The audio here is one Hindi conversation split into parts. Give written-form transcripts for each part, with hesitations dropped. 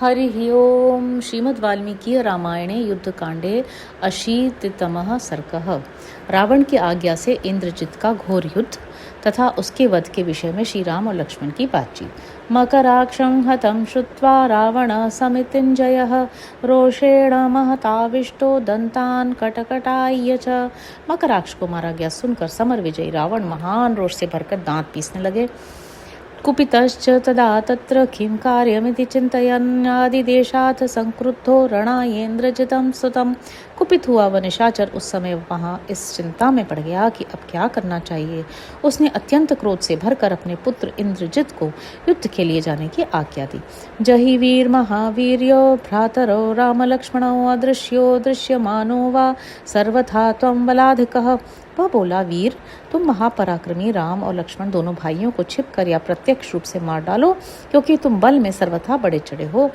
हरिः ओम। श्रीमद् वाल्मीकि रामायणे युद्धकांडे 80तमः सर्गः। रावण की आज्ञा से इंद्रजित का घोर युद्ध तथा उसके वध के विषय में श्री राम और लक्ष्मण की बातचीत। मकराक्षं हतं श्रुत्वा रावण समितिञ्जयः रोषेण महताविष्टो दंतान कटकटाय च। मकराक्ष को मारा गया सुनकर समर विजयी रावण महान रोष से भरकर दांत पीसने लगे। कुपितश्च तदा तत्र किं कार्यमिति चिन्तयन् आदिदेशात् संक्रुद्धो रणायेन्द्रजितं सुतं। कुपित हुआ वह निशाचर उस समय वहां इस चिंता में पड़ गया कि अब क्या करना चाहिए। उसने अत्यंत क्रोध से भरकर अपने पुत्र इंद्रजित को युद्ध के लिए जाने की आज्ञा दी। जहि वीर महावीर्यो भ्रातरो राम लक्ष्मणो अदृश्यो दृश्यमानो वा सर्वथा त्वं बलाधिकः। वह बोला, वीर तुम महापराक्रमी राम और लक्ष्मण दोनों भाइयों को छिपकर या प्रत्यक्ष रूप से मार डालो, क्योंकि तुम बल में सर्वथा बड़े चढ़े हो।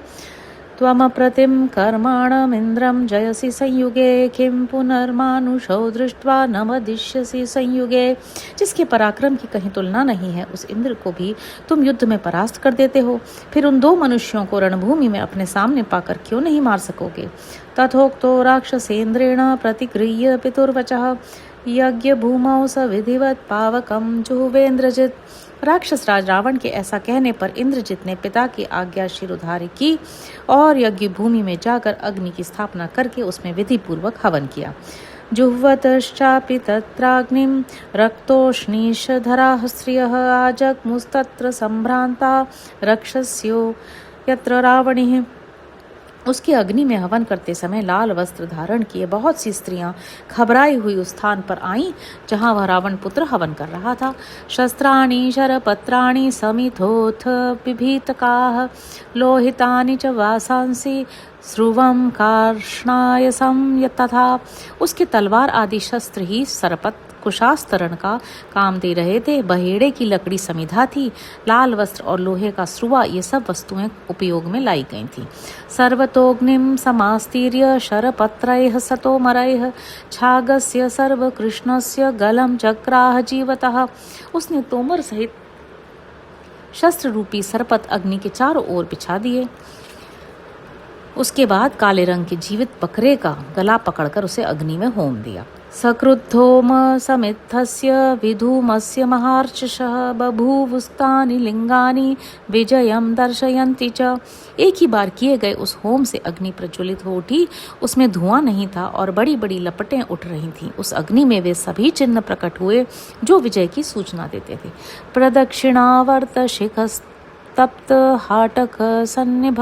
त्वमप्रतिम कर्माणमिन्द्रं जयसि संयुगे किं पुनर्मानुषौ दृष्ट्वा न मदिष्यसि संयुगे। जिसके पराक्रम की कहीं तुलना नहीं है, उस इंद्र को भी तुम युद्ध में परास्त कर देते हो, फिर उन दो मनुष्यों को रणभूमि में अपने सामने पाकर क्यों नहीं मार सकोगे। तथोक्तो राक्षसेन्द्रेण प्रतिगृह्य पितुर्वचः यज्ञ भूमौ स विधिवत पावकम जुहुवेन्द्रजित। राक्षस राज रावण के ऐसा कहने पर इंद्रजित ने पिता की आज्ञा शिरोधार्य की और यज्ञ भूमि में जाकर अग्नि की स्थापना करके उसमें विधि पूर्वक हवन किया। जुह्वतश्चापि तत्राग्निं रक्तोष्णीशधराः स्त्रियः आजग्मुस्तत्र सम्भ्रान्ता रक्षस्यो यत्र रावणिः। उसकी अग्नि में हवन करते समय लाल वस्त्र धारण किए बहुत सी स्त्रियां घबराई हुई उस स्थान पर आईं जहां वह रावण पुत्र हवन कर रहा था। शस्त्राणि शरपत्राणि समिथोऽथ बिभीतकाः लोहितानि च वासांसि स्रुवं कार्ष्णायसं तथा। उसके तलवार आदि शस्त्र ही सरपत कुशास्तरण का काम दे रहे थे। बहेड़े की लकड़ी समिधा थी, लाल वस्त्र और लोहे का स्रुवा, ये सब वस्तुएं उपयोग में लाई गई थी। सर्वतोग्निम समास्तीर्य शरपत्रैः सतोमरैः छागस्य सर्वकृष्णस्य गलम चक्राह जीवतः। उसने तोमर सहित शस्त्र रूपी सरपत अग्नि के चारों ओर बिछा दिए। उसके बाद काले रंग के जीवित बकरे का गला पकड़कर उसे अग्नि में होम दिया। सक्रुद्धोम समिद्धस्य विधूमस्य महार्चशः बभूवुस्तानि लिंगानि विजयं दर्शयन्ति च। एक ही बार किए गए उस होम से अग्नि प्रज्वलित हो उठी। उसमें धुआं नहीं था और बड़ी बड़ी लपटें उठ रही थीं। उस अग्नि में वे सभी चिन्ह प्रकट हुए जो विजय की सूचना देते थे। प्रदक्षिणावर्त शिखस्तप्त हाटक सन्निभ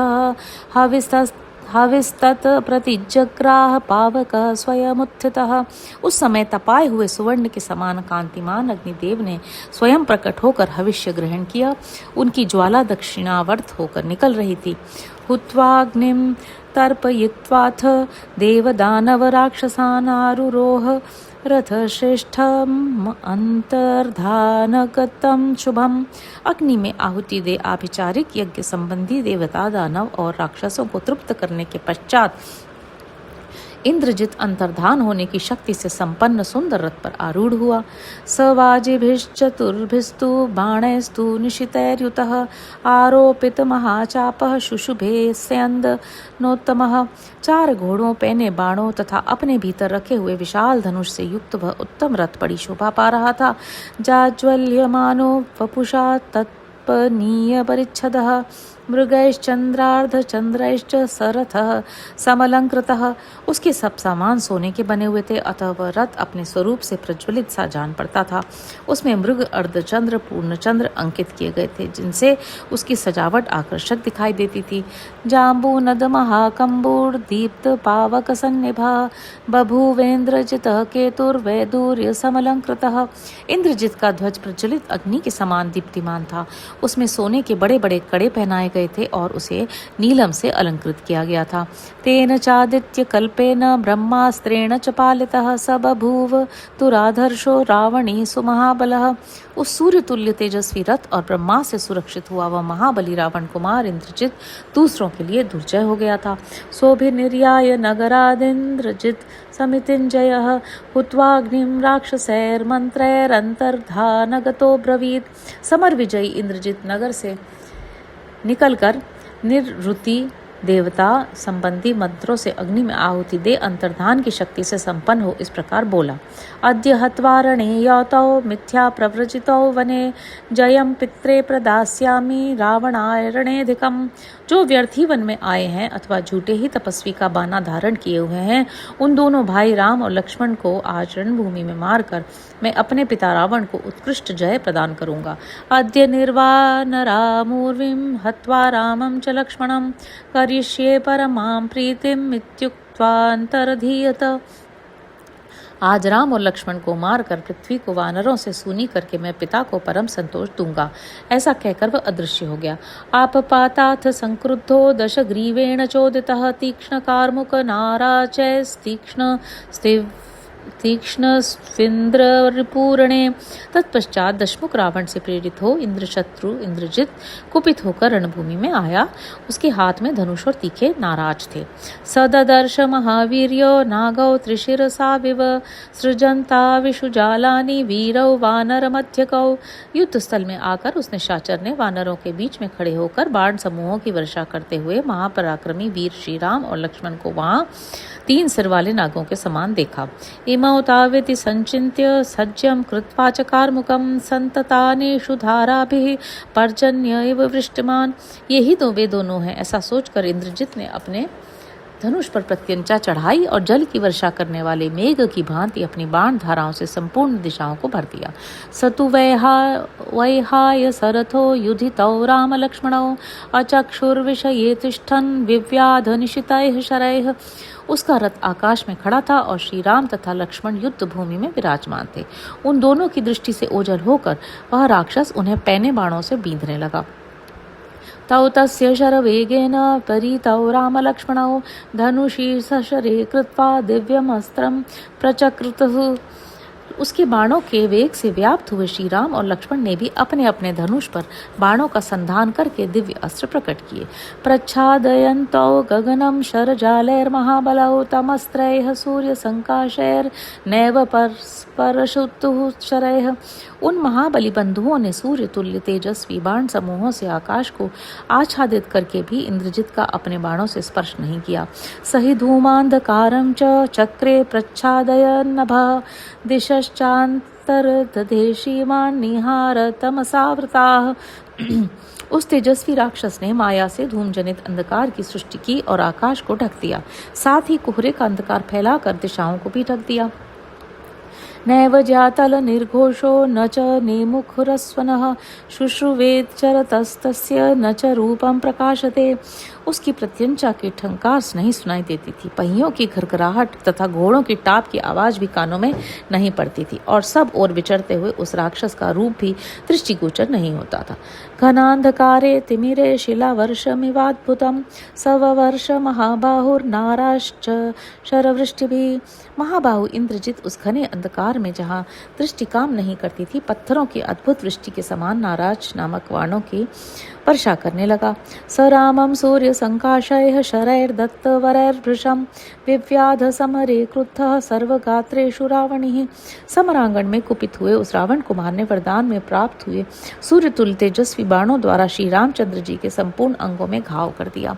हविस्तत् प्रतिजग्राह पावक स्वयमुत्थितः। उस समय तपाए हुए सुवर्ण के समान कांतिमान अग्निदेव ने स्वयं प्रकट होकर हविष्य ग्रहण किया। उनकी ज्वाला दक्षिणावर्त होकर निकल रही थी। हुत्वाग्निं तर्पयित्वाथ देवदानव राक्षसानारुरोह रथश्रेष्ठम अंतर्धानगतम शुभम। अग्नि में आहुति दे आभिचारिक यज्ञ संबंधी देवता दानव और राक्षसों को तृप्त करने के पश्चात इंद्रजित अंतर्धान होने की शक्ति से संपन्न सुंदर रथ पर आरूढ़ हुआ। सवाजिभिश्चतुर्भिस्तु बाणैस्तु निशितैर्युतः आरोपित महाचापः शुशुभे स्यन्दनोत्तमः। 4 घोड़ों पहने बाणों तथा अपने भीतर रखे हुए विशाल धनुष से युक्त वह उत्तम रथ बड़ी शोभा पा रहा था। जाज्वल्यमानो वपुषा तत्पनीय परिच्छदः मृगैश्चंद्रार्ध चंद्रैश्च सरथः समलंकृतः। उसके सब सामान सोने के बने हुए थे, अतः वह रथ अपने स्वरूप से प्रज्वलित सा जान पड़ता था। उसमें मृग, अर्धचंद्र, पूर्णचंद्र अंकित किए गए थे, जिनसे उसकी सजावट आकर्षक दिखाई देती थी। जाम्बूनद महाकंबूर दीप्त पावक सन्निभा बभूवेन्द्रजितः केतुर्वैदूर्य समलंकृतः। इंद्रजित का ध्वज प्रज्वलित अग्नि के समान दीप्तिमान था। उसमें सोने के बड़े बड़े कड़े पहनाए गए थे और उसे नीलम से अलंकृत किया गया था। तेन चादित्य कल्पेन ब्रह्मास्त्रेण च पालितः स बभूव तुराधर्षो रावणी सुमहाबलः। उस सूर्य तुल्य तेजस्वी रथ और ब्रह्मा से सुरक्षित हुआ वह महाबली रावण कुमार इंद्रजित दूसरों के लिए दुर्जय हो गया था। सोभिर्निर्याय नगरादिन्द्रजित समितिञ्जयः हुत्वाग्निं राक्षसैर्मन्त्रैरन्तर्धानगतो ब्रवीत्। समर विजयी इंद्रजित नगर से निकलकर निर्वृति देवता संबंधी मंत्रों से अग्नि में आहुति दे अंतर्धान की शक्ति से संपन्न हो इस प्रकार बोला। अद्य हत्वारणे यौतौ मिथ्या प्रव्रजितौ वने जयम पित्रे प्रदास्यामि रावणायरणेधिकम। जो व्यर्थी वन में आए हैं अथवा झूठे ही तपस्वी का बाना धारण किए हुए हैं, उन दोनों भाई राम और लक्ष्मण को आज रणभूमि में मारकर मैं अपने पिता रावण को उत्कृष्ट जय प्रदान करूंगा। अद्य निर्वाणरामूर्विं हत्वा रामं च लक्ष्मणं करिष्ये परमां प्रीतिम इत्युक्त्वान्तरधीयत। आज राम और लक्ष्मण को मारकर पृथ्वी को वानरों से सूनी करके मैं पिता को परम संतोष दूंगा। ऐसा कहकर वह अदृश्य हो गया। आपपाताथ संक्रुद्धो दशग्रीवेण चोदितः तीक्ष्ण कार्मुक नाराचैस्तीक्ष्ण स्विंद्र रिपूरणे। तत्पश्चात दशमुख रावण से प्रेरित हो इंद्रशत्रु इंद्रजित कुपित होकर रणभूमि में आया। उसके हाथ में धनुष और तीखे नाराज थे। सददर्श महावीर्यो नागौ त्रिशिरसा विव सृजंता विषुजालानि वीरौ वानर मध्यकौ। युद्ध स्थल में आकर उस निशाचर ने वानरों के बीच में खड़े होकर बाण समूहों की वर्षा करते हुए महापराक्रमी वीर श्री राम और लक्ष्मण को वहां 3 सिर वाले नागों के समान देखा। इमौ तावेति संचिन्त्य सज्जं कृत्वा च कार्मुकं संततानेषु धाराभिः पर्जन्य इव वृष्टिमान। यही तो वे दोनों हैं, ऐसा सोचकर इंद्रजित ने अपने धनुष पर प्रत्यंचा चढ़ाई और जल की वर्षा करने वाले मेघ की भांति अपनी बाण धाराओं से संपूर्ण दिशाओं को भर दिया। सतु वैहाय सरथो युधितौ राम लक्ष्मणौ अचक्षुर्विषये तिष्ठन् विव्याध निशितैः शरैः। उसका रथ आकाश में खड़ा था और श्री राम तथा लक्ष्मण युद्ध भूमि में विराजमान थे। उन दोनों की दृष्टि से ओझल होकर वह राक्षस उन्हें पैने बाणों से बींधने लगा। तौ तस्य शरवेगेन परितौ राम लक्ष्मणौ धनुषी सशरे कृत्वा दिव्यमस्त्रं प्रचक्रतुः। उसके बाणों के वेग से व्याप्त हुए श्री राम और लक्ष्मण ने भी अपने अपने धनुष पर बाणों का संधान करके दिव्य अस्त्र प्रकट किए। प्रच्छादयन्तौ गगनं शरजालैर्महाबलौ तमस्त्रैः सूर्य संकाशैर्नैव परशुतुः शरैः। उन महाबली बंधुओं ने सूर्य तुल्य तेजस्वी बाण समूहों से आकाश को आच्छादित करके भी इंद्रजित का अपने बाणों से स्पर्श नहीं किया। सही धूमांधकारं च चक्रे प्रच्छादयन्नभः दिशश्चान्तरदेशीमान् निहार तमसावृताः। उस तेजस्वी राक्षस ने माया से धूमजनित अंधकार की सृष्टि की और आकाश को ढक दिया, साथ ही कोहरे का अंधकार फैलाकर दिशाओं को भी ढक दिया। नैव जातल निर्घोषो न च नेमुखुरस्वनः शुश्रुवेच्चरतस्तस्य न च रूपं प्रकाशते। उसकी प्रत्यंचा की ठंकार नहीं सुनाई देती थी, पहियों की घरघराहट तथा घोड़ों की टाप की आवाज भी कानों में नहीं पड़ती थी और सब ओर विचरते हुए उस राक्षस का रूप भी दृष्टिगोचर नहीं होता था। घनांधकारे तिमिरे शिलावर्षमिवाद्भुतं सववर्ष महाबाहुर्नाराश्च शरवृष्टिभिः। महाबाहु इंद्रजित उस घने अंधकार में जहाँ दृष्टि काम नहीं करती थी, पत्थरों की अद्भुत वृष्टि के समान नाराज नामक वाणों की वर्षा करने लगा। स रामं सूर्य संकाशैः शरैर्दत्तवरैर्भृशं विव्याध समरे क्रुद्धः सर्वगात्रेषु रावणिः। समरांगण में कुपित हुए उस रावण को मारने वरदान में प्राप्त हुए सूर्य तुल्य तेजस्वी बाणों द्वारा श्री रामचंद्र जी के संपूर्ण अंगों में घाव कर दिया।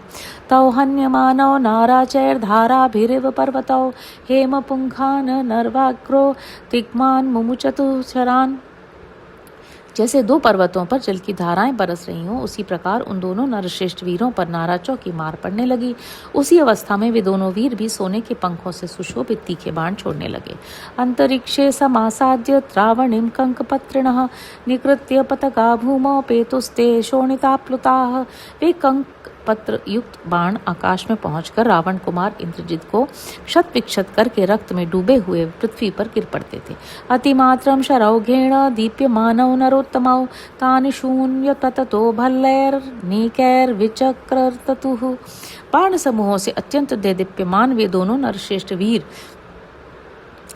तौ हन्यमानौ नाराचैर्धाराभिरिव पर्वतौ हेम पुंखान नरवाग्रो तिग्मान मुमुचतु शरान। जैसे 2 पर्वतों पर जल की धाराएं बरस रही हों, उसी प्रकार उन दोनों नरश्रेष्ठ वीरों पर नाराचों की मार पड़ने लगी। उसी अवस्था में वे दोनों वीर भी सोने के पंखों से सुशोभित तीखे बाण छोड़ने लगे। अंतरिक्षे समासाद्य त्रावणिं कंकपत्रिणः निकृत्य पतका भूमौ पेतुस्ते शोणिताप्लुताः। वे कंक पत्र युक्त बाण आकाश में पहुंचकर रावण कुमार इंद्रजित को क्षत विक्षत करके रक्त में डूबे हुए पृथ्वी पर गिर पड़ते थे। अतिमात्रं शरौघेण दीप्यमानौ नरोत्तमौ तानि शून्य तततो भल्लैर्नीकैर्विचक्रतुः। बाण समूहों से अत्यंत देदीप्यमान वे दोनों नरश्रेष्ठ वीर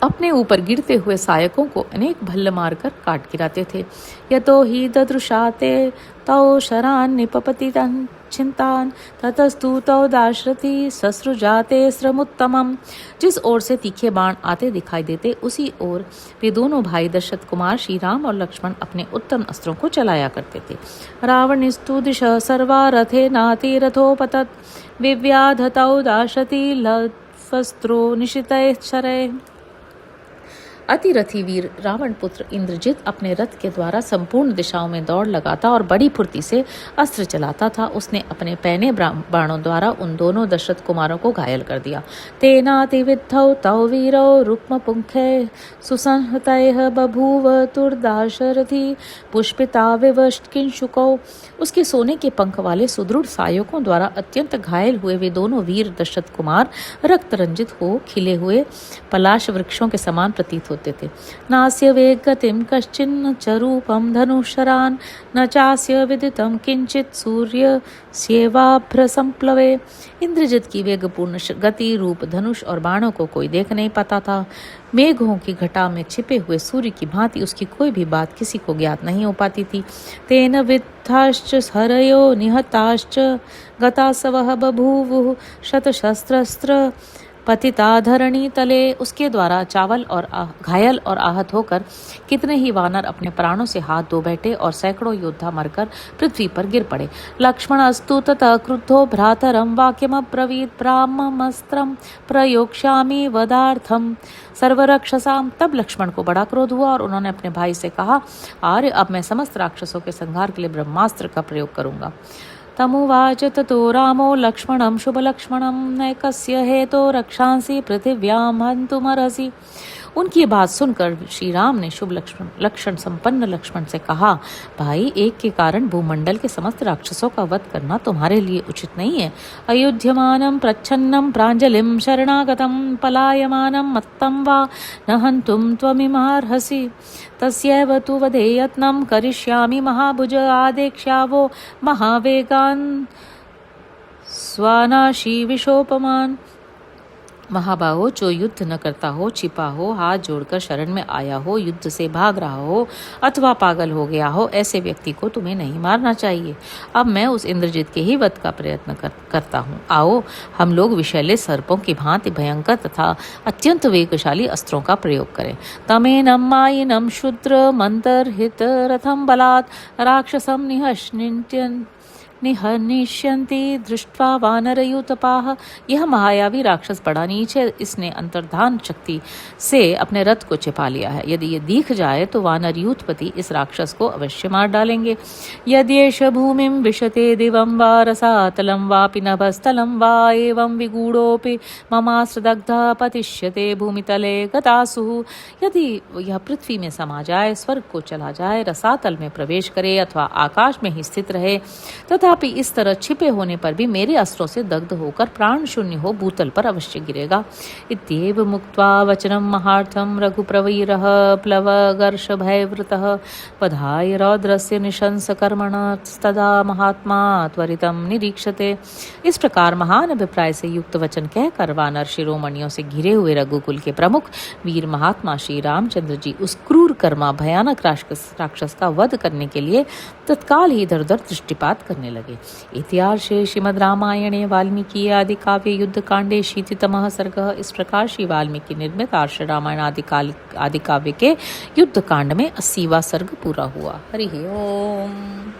अपने ऊपर गिरते हुए सहायकों को अनेक भल्ल मारकर काट गिराते थे। यतो ही ददृशाते तौ शरान निपपतितं चिंतान ततस्तु तौ दाशरथी ससृजाते श्रमुत्तमम्। जिस ओर से तीखे बाण आते दिखाई देते उसी ओर वे दोनों भाई दशरथ कुमार श्री राम और लक्ष्मण अपने उत्तम अस्त्रों को चलाया करते थे। रावणस्तु दिशः सर्वा रथे नातिरथोपतत् विव्याधतौ दाशरथी लवस्त्रो निशितैः शरैः। अतिरथी वीर रावण पुत्र इंद्रजित अपने रथ के द्वारा संपूर्ण दिशाओं में दौड़ लगाता और बड़ी फुर्ती से अस्त्र चलाता था। उसने अपने पैने बाणों द्वारा उन दोनों दशरथ कुमारों को घायल कर दिया। तेनातिविद्धौ तौ वीरौ रुक्मपुंखे सुसंहतैः बभूव तुर्दाशरथी पुष्पिताविव किंशुकौ। उसके सोने के पंख वाले सुदृढ़ सहायकों द्वारा अत्यंत घायल हुए वे दोनों वीर दशरथ कुमार रक्त रंजित हो खिले हुए पलाश वृक्षों के समान प्रतीत होते थे। नास्य वेगतिम कश्चिन्न च रूपम धनुषरान न चास्य विदितम किंचित सूर्य सेवाभ्र संप्लवे। इंद्रजित की वेगपूर्ण गति, रूप, धनुष और बाणों को कोई देख नहीं पाता था। मेघों की घटा में छिपे हुए सूर्य की भांति उसकी कोई भी बात किसी को ज्ञात नहीं हो पाती थी। तेन विद्धाश्च हरयो निहताश्च गतासवः बभूवुः शतशस्त्रस्त्र पतिताधरणी तले। उसके द्वारा घायल और आहत होकर कितने ही वानर अपने प्राणों से हाथ धो बैठे और सैकड़ों योद्धा मरकर पृथ्वी पर गिर पड़े। लक्ष्मण अस्तु ततः क्रुद्धो भ्रातरम वाक्यमब्रवीत् ब्राह्ममस्त्रम प्रयोक्ष्यामि वदार्थम सर्वरक्षसाम। तब लक्ष्मण को बड़ा क्रोध हुआ और उन्होंने अपने भाई से कहा, आर्य अब मैं समस्त राक्षसों के संहार के लिए ब्रह्मास्त्र का प्रयोग करूंगा। तमुवाच ततो रामो लक्ष्मणं शुभलक्ष्मणं नैकस्य हेतो रक्षांसि पृथिव्यां हन्तुमर्हसि। उनकी बात सुनकर श्री राम ने शुभ लक्षण संपन्न लक्ष्मण से कहा, भाई, एक के कारण भूमंडल के समस्त राक्षसों का वध करना तुम्हारे लिए उचित नहीं है। अयुध्यमानं प्रच्छन्नं प्राञ्जलिं शरणागतं पलायमानं मत्तं वा न हन्तुं त्वमिमार्हसि। तस्यैव तु वधे यत्नं करिष्यामि महाभुज आदेक्ष्यावो महावेगान् स्वानाशी विशोपमान। महाबाहो, जो युद्ध न करता हो, छिपा हो, हाथ जोड़कर शरण में आया हो, युद्ध से भाग रहा हो अथवा पागल हो गया हो, ऐसे व्यक्ति को तुम्हें नहीं मारना चाहिए। अब मैं उस इंद्रजित के ही वध का प्रयत्न करता हूँ। आओ, हम लोग विषैले सर्पों की भांति भयंकर तथा अत्यंत वेगशाली अस्त्रों का प्रयोग करें। तमेनं मायिनं शूद्र मंतरहित रथम बलात् राक्षसम निहनिष्यन्ति दृष्ट्वा वानरयूतपाः। यह महायावी राक्षस बड़ा नीच है, इसने अंतर्धान शक्ति से अपने रथ को छिपा लिया है। यदि ये दिख जाए तो वानरयूथपति इस राक्षस को अवश्य मार डालेंगे। यद्येष भूमिं विशते दिवं वा रसातलं वापि नभस्थलं वा एवं विगूढ़ोऽपि ममास्त्रदग्धः पतिष्यते भूमितले गतासुः। यदि यह पृथ्वी में समा जाए, स्वर्ग को चला जाए, रसातल में प्रवेश करे अथवा आकाश में ही स्थित रहे, तथा इस तरह छिपे होने पर भी मेरे अस्त्रों से दग्ध होकर प्राण शून्य हो भूतल पर अवश्य गिरेगा। इत्येव मुक्त्वा वचनं महार्थं रघुप्रवीरः प्लवगर्ष भयवृतः पधाय रौद्रस्य निशंस कर्मणस्तदा महात्मा त्वरितं निरीक्षते। इस प्रकार महान अभिप्राय से युक्त वचन कहकर वानर शिरोमणियों से घिरे हुए रघुकुल के प्रमुख वीर महात्मा श्री रामचंद्र जी उस क्रूर कर्मा भयानक राक्षस का वध करने के लिए तत्काल ही इधर उधर दृष्टिपात करने लगे। इतिहासे श्रीमद् रामायणे वाल्मीकि आदि काव्य युद्ध कांडे शीतितमः सर्गः। इस प्रकार श्री वाल्मीकि निर्मित आर्ष रामायण आदि काव्य के युद्ध कांड में 80वां सर्ग पूरा हुआ। हरि ओम।